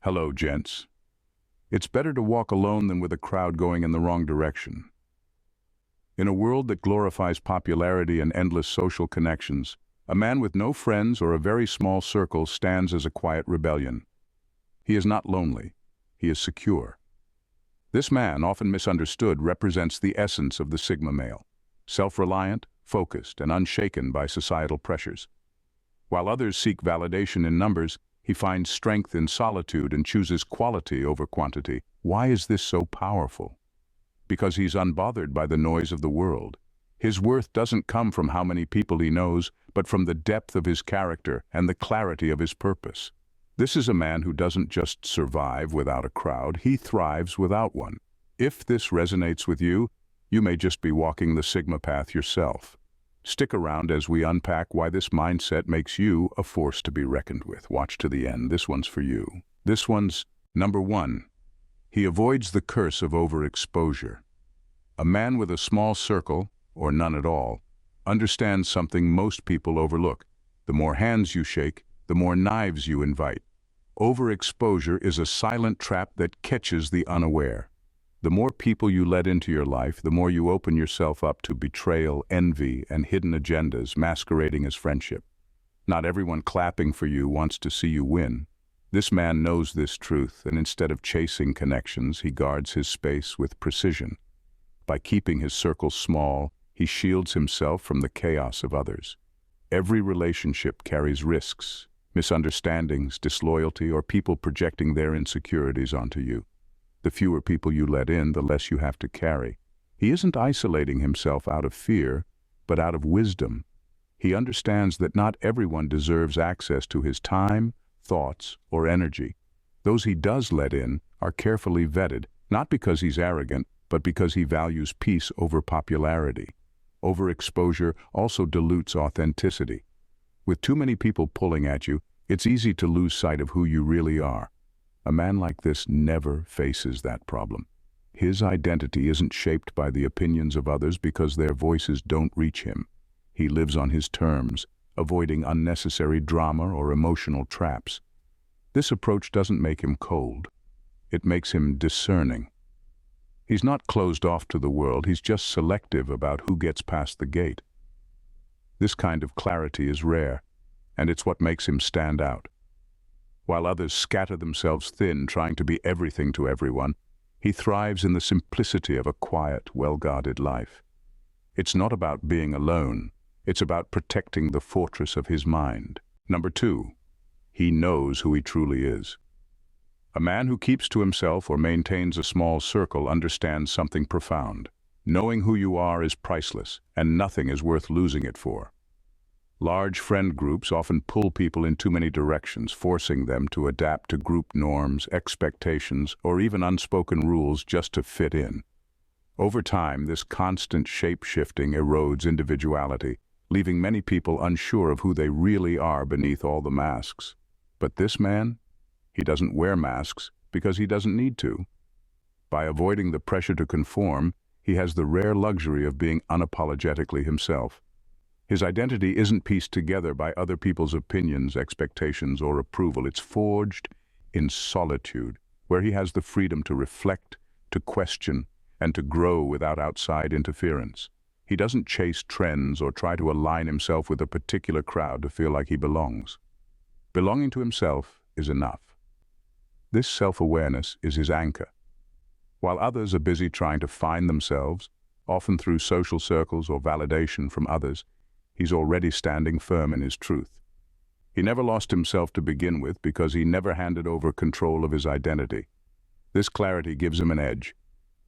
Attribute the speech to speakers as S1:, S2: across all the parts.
S1: Hello, gents. It's better to walk alone than with a crowd going in the wrong direction. In a world that glorifies popularity and endless social connections, a man with no friends or a very small circle stands as a quiet rebellion. He is not lonely. He is secure. This man, often misunderstood, represents the essence of the Sigma male, self-reliant, focused, and unshaken by societal pressures. While others seek validation in numbers, he finds strength in solitude and chooses quality over quantity. Why is this so powerful? Because he's unbothered by the noise of the world. His worth doesn't come from how many people he knows, but from the depth of his character and the clarity of his purpose. This is a man who doesn't just survive without a crowd, he thrives without one. If this resonates with you, you may just be walking the Sigma path yourself. Stick around as we unpack why this mindset makes you a force to be reckoned with. Watch to the end. This one's for you. This one's number 1. He avoids the curse of overexposure. A man with a small circle, or none at all, understands something most people overlook. The more hands you shake, the more knives you invite. Overexposure is a silent trap that catches the unaware. The more people you let into your life, the more you open yourself up to betrayal, envy, and hidden agendas masquerading as friendship. Not everyone clapping for you wants to see you win. This man knows this truth, and instead of chasing connections, he guards his space with precision. By keeping his circle small, he shields himself from the chaos of others. Every relationship carries risks, misunderstandings, disloyalty, or people projecting their insecurities onto you. The fewer people you let in, the less you have to carry. He isn't isolating himself out of fear, but out of wisdom. He understands that not everyone deserves access to his time, thoughts, or energy. Those he does let in are carefully vetted, not because he's arrogant, but because he values peace over popularity. Overexposure also dilutes authenticity. With too many people pulling at you, it's easy to lose sight of who you really are. A man like this never faces that problem. His identity isn't shaped by the opinions of others because their voices don't reach him. He lives on his terms, avoiding unnecessary drama or emotional traps. This approach doesn't make him cold. It makes him discerning. He's not closed off to the world, he's just selective about who gets past the gate. This kind of clarity is rare, and it's what makes him stand out. While others scatter themselves thin trying to be everything to everyone, he thrives in the simplicity of a quiet, well-guarded life. It's not about being alone, it's about protecting the fortress of his mind. Number 2, he knows who he truly is. A man who keeps to himself or maintains a small circle understands something profound. Knowing who you are is priceless, and nothing is worth losing it for. Large friend groups often pull people in too many directions, forcing them to adapt to group norms, expectations, or even unspoken rules just to fit in. Over time, this constant shape-shifting erodes individuality, leaving many people unsure of who they really are beneath all the masks. But this man? He doesn't wear masks because he doesn't need to. By avoiding the pressure to conform, he has the rare luxury of being unapologetically himself. His identity isn't pieced together by other people's opinions, expectations, or approval. It's forged in solitude, where he has the freedom to reflect, to question, and to grow without outside interference. He doesn't chase trends or try to align himself with a particular crowd to feel like he belongs. Belonging to himself is enough. This self-awareness is his anchor. While others are busy trying to find themselves, often through social circles or validation from others, he's already standing firm in his truth. He never lost himself to begin with because he never handed over control of his identity. This clarity gives him an edge.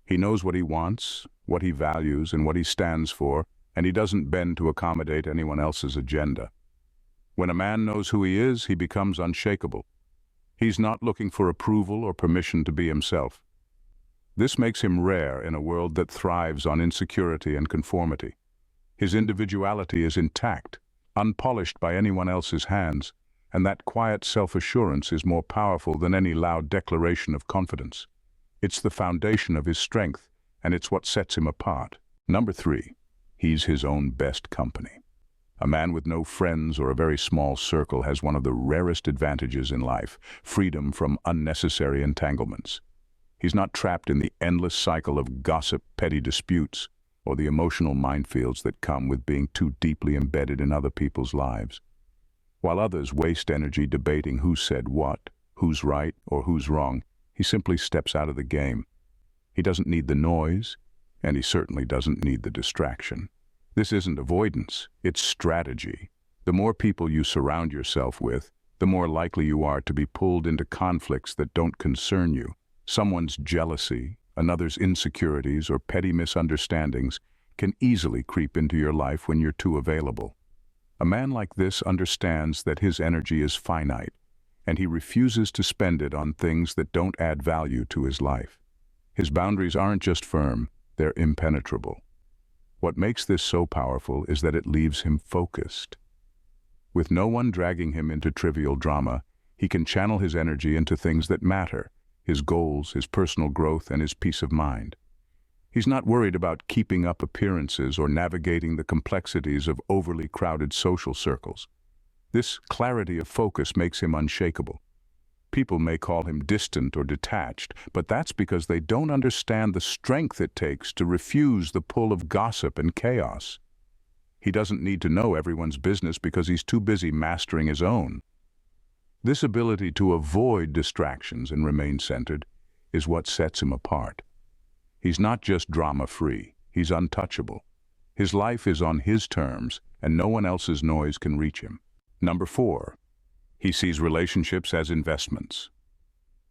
S1: He knows what he wants, what he values, and what he stands for, and he doesn't bend to accommodate anyone else's agenda. When a man knows who he is, he becomes unshakable. He's not looking for approval or permission to be himself. This makes him rare in a world that thrives on insecurity and conformity. His individuality is intact, unpolished by anyone else's hands, and that quiet self-assurance is more powerful than any loud declaration of confidence. It's the foundation of his strength, and it's what sets him apart. Number 3, he's his own best company. A man with no friends or a very small circle has one of the rarest advantages in life: freedom from unnecessary entanglements. He's not trapped in the endless cycle of gossip, petty disputes, or the emotional minefields that come with being too deeply embedded in other people's lives. While others waste energy debating who said what, who's right or who's wrong, he simply steps out of the game. He doesn't need the noise, and he certainly doesn't need the distraction. This isn't avoidance, it's strategy. The more people you surround yourself with, the more likely you are to be pulled into conflicts that don't concern you. Someone's jealousy, another's insecurities, or petty misunderstandings can easily creep into your life when you're too available. A man like this understands that his energy is finite, and he refuses to spend it on things that don't add value to his life. His boundaries aren't just firm, they're impenetrable. What makes this so powerful is that it leaves him focused. With no one dragging him into trivial drama, he can channel his energy into things that matter: his goals, his personal growth, and his peace of mind. He's not worried about keeping up appearances or navigating the complexities of overly crowded social circles. This clarity of focus makes him unshakable. People may call him distant or detached, but that's because they don't understand the strength it takes to refuse the pull of gossip and chaos. He doesn't need to know everyone's business because he's too busy mastering his own. This ability to avoid distractions and remain centered is what sets him apart. He's not just drama-free, he's untouchable. His life is on his terms, and no one else's noise can reach him. Number 4. He sees relationships as investments.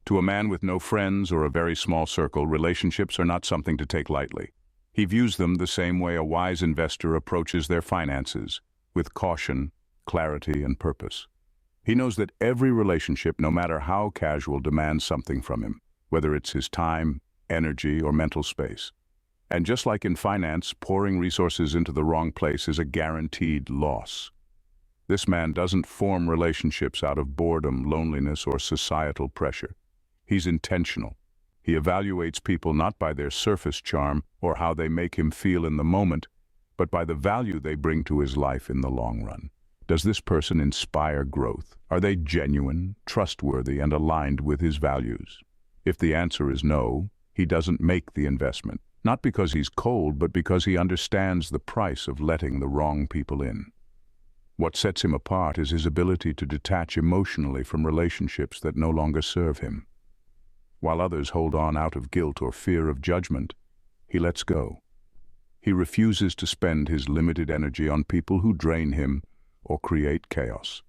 S1: To a man with no friends or a very small circle, relationships are not something to take lightly. He views them the same way a wise investor approaches their finances, with caution, clarity, and purpose. He knows that every relationship, no matter how casual, demands something from him, whether it's his time, energy, or mental space. And just like in finance, pouring resources into the wrong place is a guaranteed loss. This man doesn't form relationships out of boredom, loneliness, or societal pressure. He's intentional. He evaluates people not by their surface charm or how they make him feel in the moment, but by the value they bring to his life in the long run. Does this person inspire growth? Are they genuine, trustworthy, and aligned with his values? If the answer is no, he doesn't make the investment, not because he's cold, but because he understands the price of letting the wrong people in. What sets him apart is his ability to detach emotionally from relationships that no longer serve him. While others hold on out of guilt or fear of judgment, he lets go. He refuses to spend his limited energy on people who drain him or create chaos.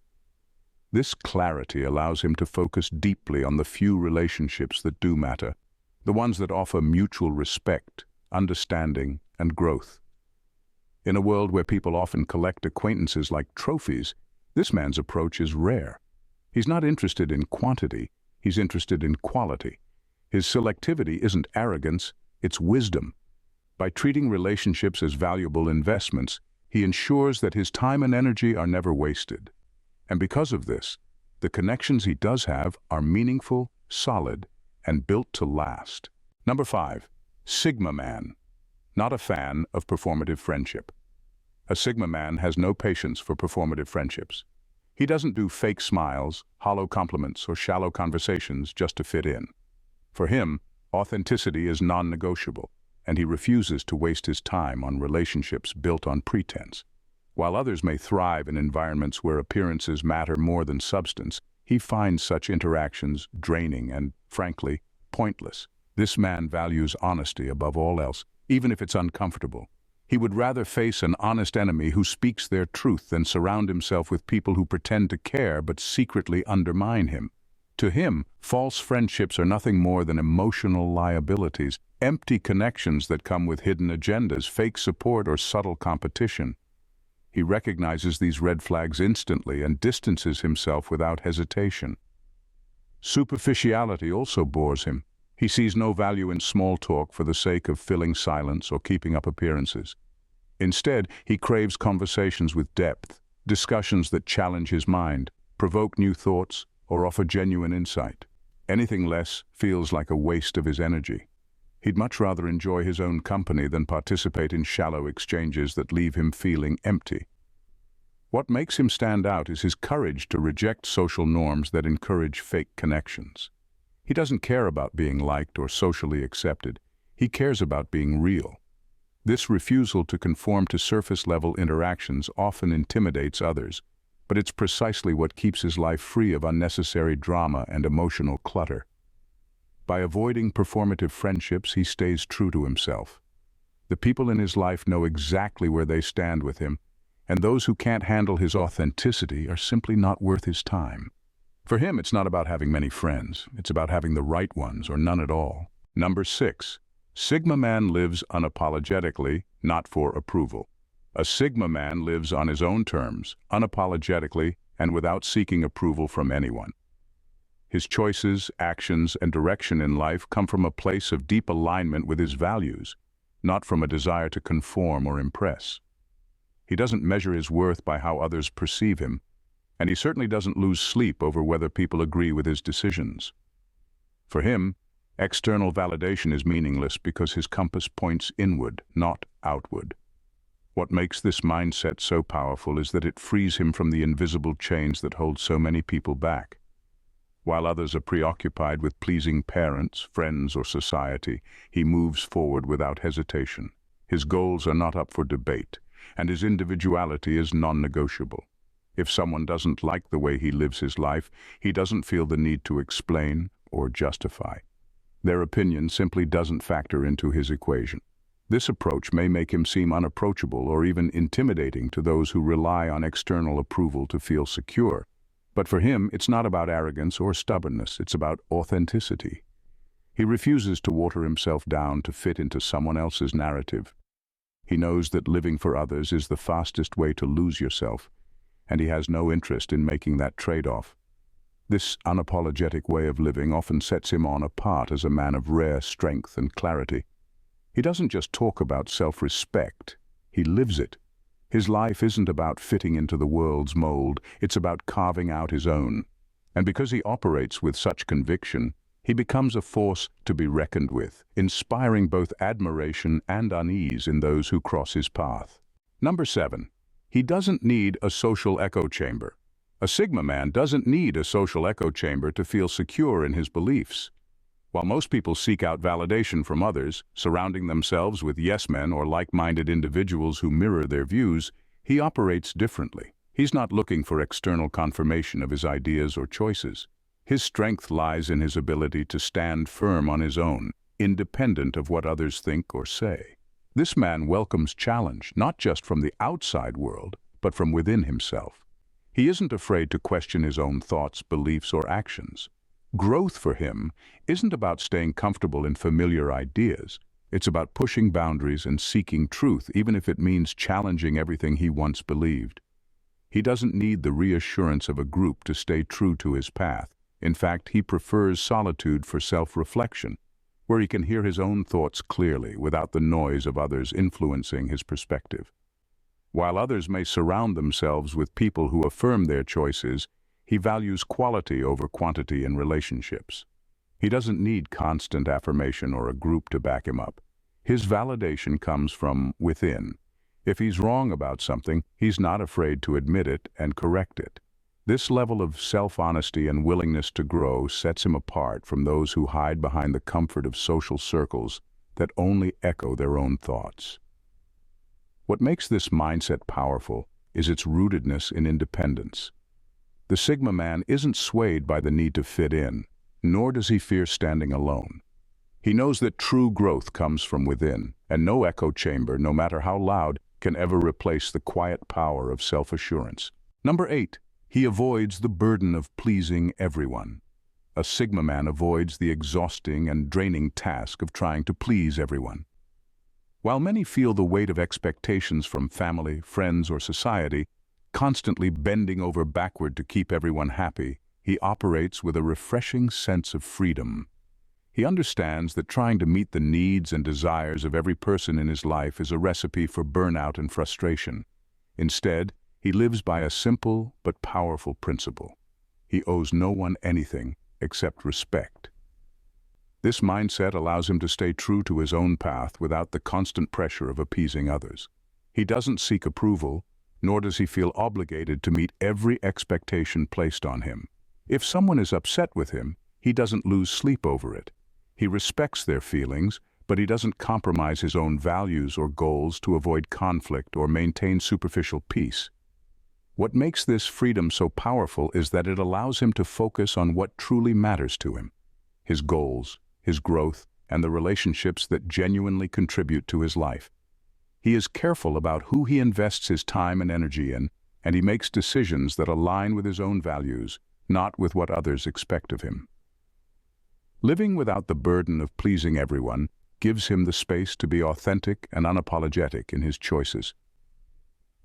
S1: This clarity allows him to focus deeply on the few relationships that do matter, the ones that offer mutual respect, understanding, and growth. In a world where people often collect acquaintances like trophies, this man's approach is rare. He's not interested in quantity, he's interested in quality. His selectivity isn't arrogance, it's wisdom. By treating relationships as valuable investments, he ensures that his time and energy are never wasted. And because of this, the connections he does have are meaningful, solid, and built to last. Number 5. Sigma Man. Not a fan of performative friendship. A Sigma man has no patience for performative friendships. He doesn't do fake smiles, hollow compliments, or shallow conversations just to fit in. For him, authenticity is non-negotiable, and he refuses to waste his time on relationships built on pretense. While others may thrive in environments where appearances matter more than substance, he finds such interactions draining and, frankly, pointless. This man values honesty above all else, even if it's uncomfortable. He would rather face an honest enemy who speaks their truth than surround himself with people who pretend to care but secretly undermine him. To him, false friendships are nothing more than emotional liabilities, empty connections that come with hidden agendas, fake support, or subtle competition. He recognizes these red flags instantly and distances himself without hesitation. Superficiality also bores him. He sees no value in small talk for the sake of filling silence or keeping up appearances. Instead, he craves conversations with depth, discussions that challenge his mind, provoke new thoughts, or offer genuine insight. Anything less feels like a waste of his energy. He'd much rather enjoy his own company than participate in shallow exchanges that leave him feeling empty. What makes him stand out is his courage to reject social norms that encourage fake connections. He doesn't care about being liked or socially accepted. He cares about being real. This refusal to conform to surface-level interactions often intimidates others, but it's precisely what keeps his life free of unnecessary drama and emotional clutter. By avoiding performative friendships, he stays true to himself. The people in his life know exactly where they stand with him, and those who can't handle his authenticity are simply not worth his time. For him, it's not about having many friends. It's about having the right ones or none at all. Number 6. Sigma man lives unapologetically, not for approval. A Sigma man lives on his own terms, unapologetically, and without seeking approval from anyone. His choices, actions, and direction in life come from a place of deep alignment with his values, not from a desire to conform or impress. He doesn't measure his worth by how others perceive him, and he certainly doesn't lose sleep over whether people agree with his decisions. For him, external validation is meaningless because his compass points inward, not outward. What makes this mindset so powerful is that it frees him from the invisible chains that hold so many people back. While others are preoccupied with pleasing parents, friends, or society, he moves forward without hesitation. His goals are not up for debate, and his individuality is non-negotiable. If someone doesn't like the way he lives his life, he doesn't feel the need to explain or justify. Their opinion simply doesn't factor into his equation. This approach may make him seem unapproachable or even intimidating to those who rely on external approval to feel secure. But for him, it's not about arrogance or stubbornness, it's about authenticity. He refuses to water himself down to fit into someone else's narrative. He knows that living for others is the fastest way to lose yourself, and he has no interest in making that trade-off. This unapologetic way of living often sets him on apart as a man of rare strength and clarity. He doesn't just talk about self-respect, he lives it. His life isn't about fitting into the world's mold, it's about carving out his own. And because he operates with such conviction, he becomes a force to be reckoned with, inspiring both admiration and unease in those who cross his path. Number 7. He doesn't need a social echo chamber. A Sigma man doesn't need a social echo chamber to feel secure in his beliefs. While most people seek out validation from others, surrounding themselves with yes-men or like-minded individuals who mirror their views, he operates differently. He's not looking for external confirmation of his ideas or choices. His strength lies in his ability to stand firm on his own, independent of what others think or say. This man welcomes challenge, not just from the outside world, but from within himself. He isn't afraid to question his own thoughts, beliefs, or actions. Growth for him isn't about staying comfortable in familiar ideas. It's about pushing boundaries and seeking truth, even if it means challenging everything he once believed. He doesn't need the reassurance of a group to stay true to his path. In fact, he prefers solitude for self-reflection, where he can hear his own thoughts clearly without the noise of others influencing his perspective. While others may surround themselves with people who affirm their choices, he values quality over quantity in relationships. He doesn't need constant affirmation or a group to back him up. His validation comes from within. If he's wrong about something, he's not afraid to admit it and correct it. This level of self-honesty and willingness to grow sets him apart from those who hide behind the comfort of social circles that only echo their own thoughts. What makes this mindset powerful is its rootedness in independence. The Sigma man isn't swayed by the need to fit in, nor does he fear standing alone. He knows that true growth comes from within, and no echo chamber, no matter how loud, can ever replace the quiet power of self-assurance. Number 8. He avoids the burden of pleasing everyone. A Sigma man avoids the exhausting and draining task of trying to please everyone. While many feel the weight of expectations from family, friends, or society, constantly bending over backward to keep everyone happy, he operates with a refreshing sense of freedom. He understands that trying to meet the needs and desires of every person in his life is a recipe for burnout and frustration. Instead, he lives by a simple but powerful principle. He owes no one anything except respect. This mindset allows him to stay true to his own path without the constant pressure of appeasing others. He doesn't seek approval, nor does he feel obligated to meet every expectation placed on him. If someone is upset with him, he doesn't lose sleep over it. He respects their feelings, but he doesn't compromise his own values or goals to avoid conflict or maintain superficial peace. What makes this freedom so powerful is that it allows him to focus on what truly matters to him: his goals, his growth, and the relationships that genuinely contribute to his life. He is careful about who he invests his time and energy in, and he makes decisions that align with his own values, not with what others expect of him. Living without the burden of pleasing everyone gives him the space to be authentic and unapologetic in his choices.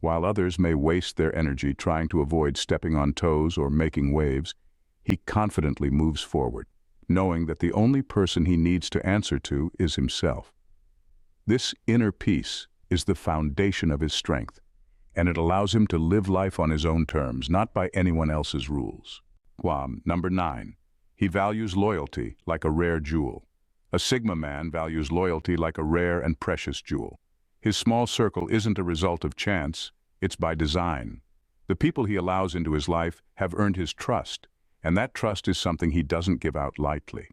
S1: While others may waste their energy trying to avoid stepping on toes or making waves, he confidently moves forward, knowing that the only person he needs to answer to is himself. This inner peace is the foundation of his strength, and it allows him to live life on his own terms, not by anyone else's rules. Number 9. He values loyalty like a rare jewel. A Sigma man values loyalty like a rare and precious jewel. His small circle isn't a result of chance, it's by design. The people he allows into his life have earned his trust, and that trust is something he doesn't give out lightly.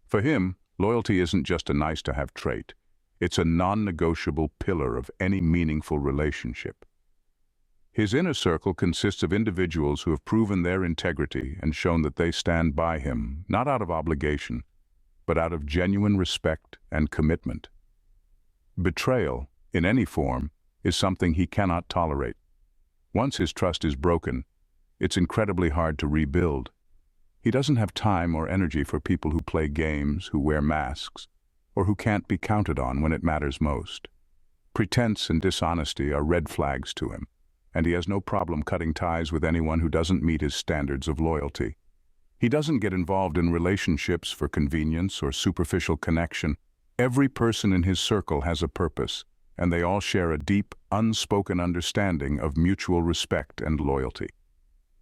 S1: For him, loyalty isn't just a nice-to-have trait. It's a non-negotiable pillar of any meaningful relationship. His inner circle consists of individuals who have proven their integrity and shown that they stand by him, not out of obligation, but out of genuine respect and commitment. Betrayal, in any form, is something he cannot tolerate. Once his trust is broken, it's incredibly hard to rebuild. He doesn't have time or energy for people who play games, who wear masks, or who can't be counted on when it matters most. Pretense and dishonesty are red flags to him, and he has no problem cutting ties with anyone who doesn't meet his standards of loyalty. He doesn't get involved in relationships for convenience or superficial connection. Every person in his circle has a purpose, and they all share a deep, unspoken understanding of mutual respect and loyalty.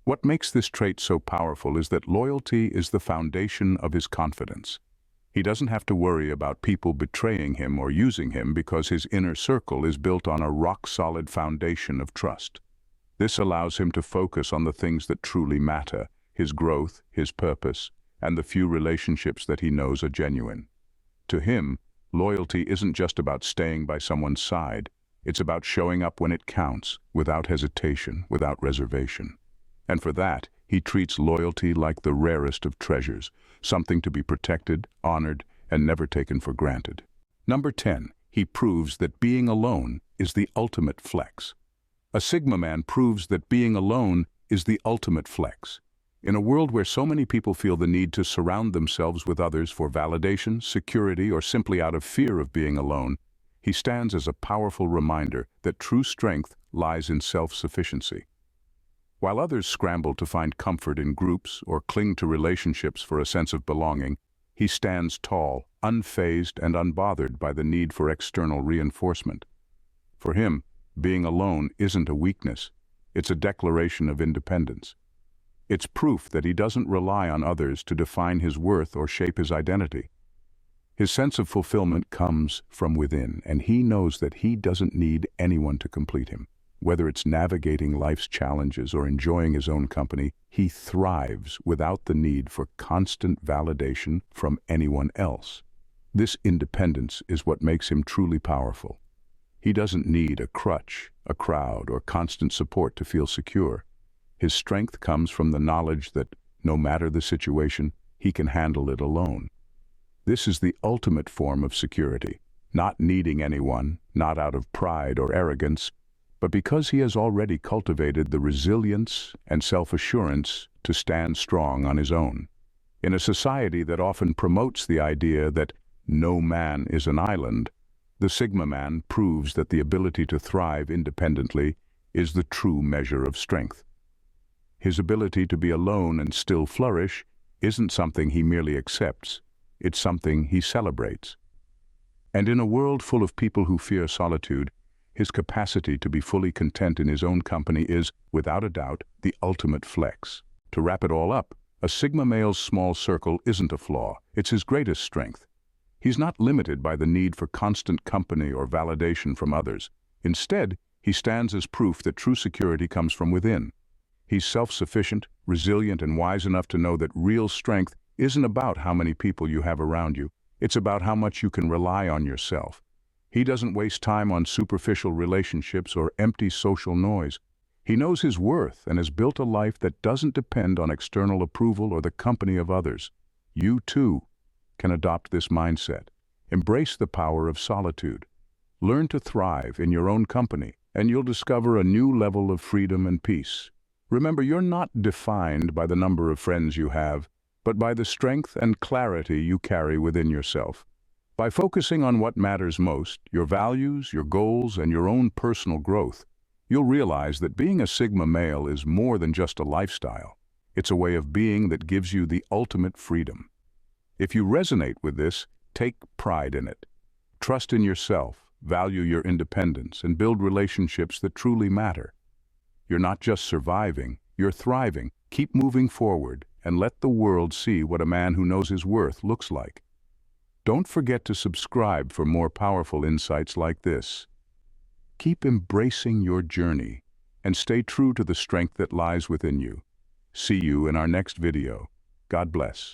S1: What makes this trait so powerful is that loyalty is the foundation of his confidence. He doesn't have to worry about people betraying him or using him because his inner circle is built on a rock-solid foundation of trust. This allows him to focus on the things that truly matter: his growth, his purpose, and the few relationships that he knows are genuine. To him, loyalty isn't just about staying by someone's side. It's about showing up when it counts, without hesitation, without reservation. And for that, he treats loyalty like the rarest of treasures, something to be protected, honored, and never taken for granted. Number 10. He proves that being alone is the ultimate flex. A Sigma man proves that being alone is the ultimate flex. In a world where so many people feel the need to surround themselves with others for validation, security, or simply out of fear of being alone, he stands as a powerful reminder that true strength lies in self-sufficiency. While others scramble to find comfort in groups or cling to relationships for a sense of belonging, he stands tall, unfazed, and unbothered by the need for external reinforcement. For him, being alone isn't a weakness, it's a declaration of independence. It's proof that he doesn't rely on others to define his worth or shape his identity. His sense of fulfillment comes from within, and he knows that he doesn't need anyone to complete him. Whether it's navigating life's challenges or enjoying his own company, he thrives without the need for constant validation from anyone else. This independence is what makes him truly powerful. He doesn't need a crutch, a crowd, or constant support to feel secure. His strength comes from the knowledge that, no matter the situation, he can handle it alone. This is the ultimate form of security, not needing anyone, not out of pride or arrogance, but because he has already cultivated the resilience and self-assurance to stand strong on his own. In a society that often promotes the idea that no man is an island, the Sigma man proves that the ability to thrive independently is the true measure of strength. His ability to be alone and still flourish isn't something he merely accepts, it's something he celebrates. And in a world full of people who fear solitude, his capacity to be fully content in his own company is, without a doubt, the ultimate flex. To wrap it all up, a Sigma male's small circle isn't a flaw, it's his greatest strength. He's not limited by the need for constant company or validation from others. Instead, He stands as proof that true security comes from within. He's self-sufficient, resilient, and wise enough to know that real strength isn't about how many people you have around you. It's about how much you can rely on yourself. He doesn't waste time on superficial relationships or empty social noise. He knows his worth and has built a life that doesn't depend on external approval or the company of others. You, too, can adopt this mindset. Embrace the power of solitude. Learn to thrive in your own company, and you'll discover a new level of freedom and peace. Remember, you're not defined by the number of friends you have, but by the strength and clarity you carry within yourself. By focusing on what matters most, your values, your goals, and your own personal growth, you'll realize that being a Sigma male is more than just a lifestyle. It's a way of being that gives you the ultimate freedom. If you resonate with this, take pride in it. Trust in yourself, value your independence, and build relationships that truly matter. You're not just surviving, you're thriving. Keep moving forward and let the world see what a man who knows his worth looks like. Don't forget to subscribe for more powerful insights like this. Keep embracing your journey and stay true to the strength that lies within you. See you in our next video. God bless.